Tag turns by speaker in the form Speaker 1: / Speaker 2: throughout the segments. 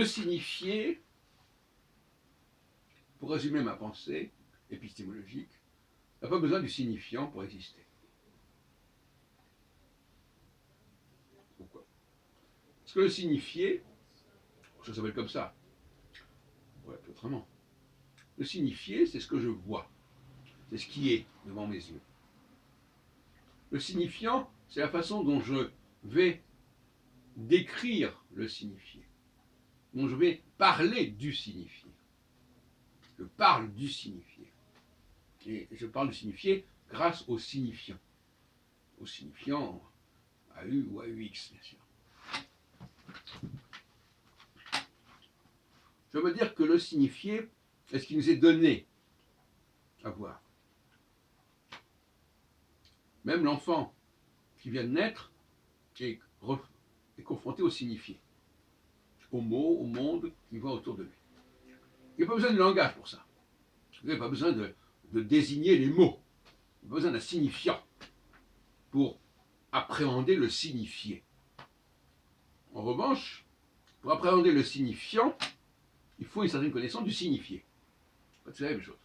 Speaker 1: Le signifié, pour résumer ma pensée épistémologique, n'a pas besoin du signifiant pour exister. Pourquoi? Parce que le signifié, ça s'appelle comme ça, ouais, autrement. Le signifié, c'est ce que je vois, c'est ce qui est devant mes yeux. Le signifiant, c'est la façon dont je vais décrire le signifié, dont je vais parler du signifié. Je parle du signifié. Et je parle du signifié grâce au signifiant. Au signifiant AU ou AUX, bien sûr. Je veux dire que le signifié est ce qui nous est donné à voir. Même l'enfant qui vient de naître est confronté au signifié, aux mots, au monde qu'il voit autour de lui. Il n'y a pas besoin de langage pour ça. Il n'y a pas besoin de désigner les mots. Il n'y a pas besoin d'un signifiant pour appréhender le signifié. En revanche, pour appréhender le signifiant, il faut une certaine connaissance du signifié. C'est la même chose.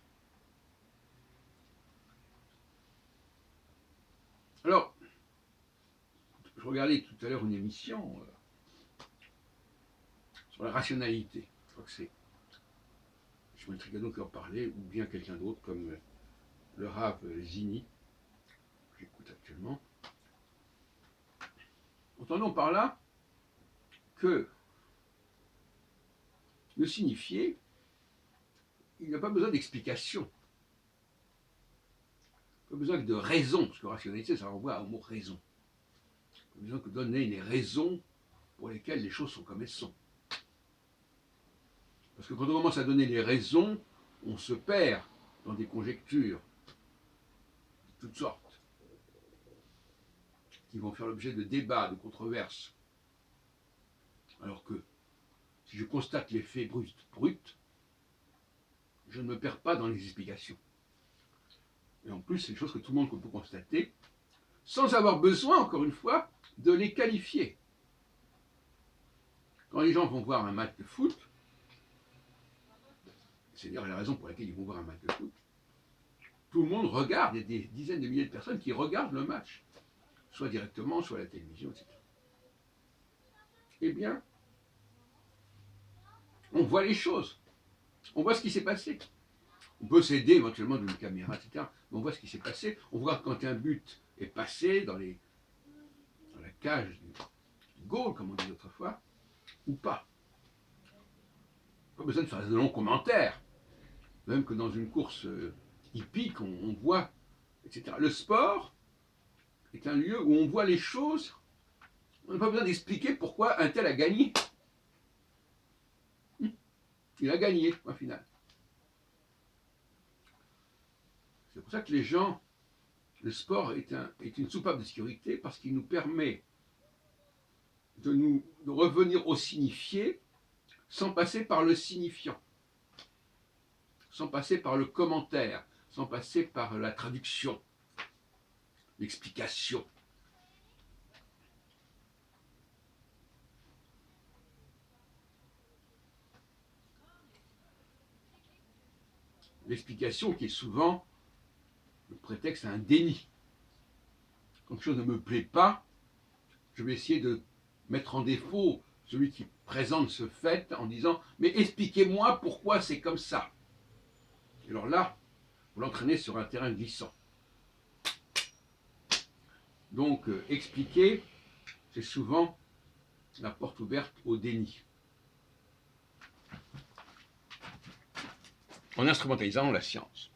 Speaker 1: Alors, je regardais tout à l'heure une émission sur la rationalité. Je crois que c'est Shmuel Trigano qui en parlait, ou bien quelqu'un d'autre comme le Rav Zini, que j'écoute actuellement. Entendons par là que le signifié, il n'a pas besoin d'explication. Pas besoin de raison, parce que rationalité, ça renvoie au mot raison. Pas besoin de donner les raisons pour lesquelles les choses sont comme elles sont. Parce que quand on commence à donner les raisons, on se perd dans des conjectures de toutes sortes, qui vont faire l'objet de débats, de controverses. Alors que si je constate les faits bruts, je ne me perds pas dans les explications. Et en plus, c'est des choses que tout le monde peut constater, sans avoir besoin, encore une fois, de les qualifier. Quand les gens vont voir un match de foot, c'est d'ailleurs la raison pour laquelle ils vont voir un match de foot, tout le monde regarde, il y a des dizaines de milliers de personnes qui regardent le match, soit directement, soit à la télévision, etc. Eh bien, on voit les choses, on voit ce qui s'est passé. On peut s'aider éventuellement d'une caméra, etc. Mais on voit ce qui s'est passé, on voit quand un but est passé dans la cage du goal, comme on dit autrefois, ou pas. Pas besoin de faire de longs commentaires. Même que dans une course hippique, on voit, etc. Le sport est un lieu où on voit les choses. On n'a pas besoin d'expliquer pourquoi un tel a gagné. Il a gagné, au final. C'est pour ça que les gens, le sport est une soupape de sécurité parce qu'il nous permet de revenir au signifié sans passer par le signifiant, sans passer par le commentaire, sans passer par la traduction, l'explication. L'explication qui est souvent le prétexte à un déni. Quand quelque chose ne me plaît pas, je vais essayer de mettre en défaut celui qui présente ce fait en disant « mais expliquez-moi pourquoi c'est comme ça ». Et alors là, vous l'entraînez sur un terrain glissant. Donc, expliquer, c'est souvent la porte ouverte au déni. En instrumentalisant la science.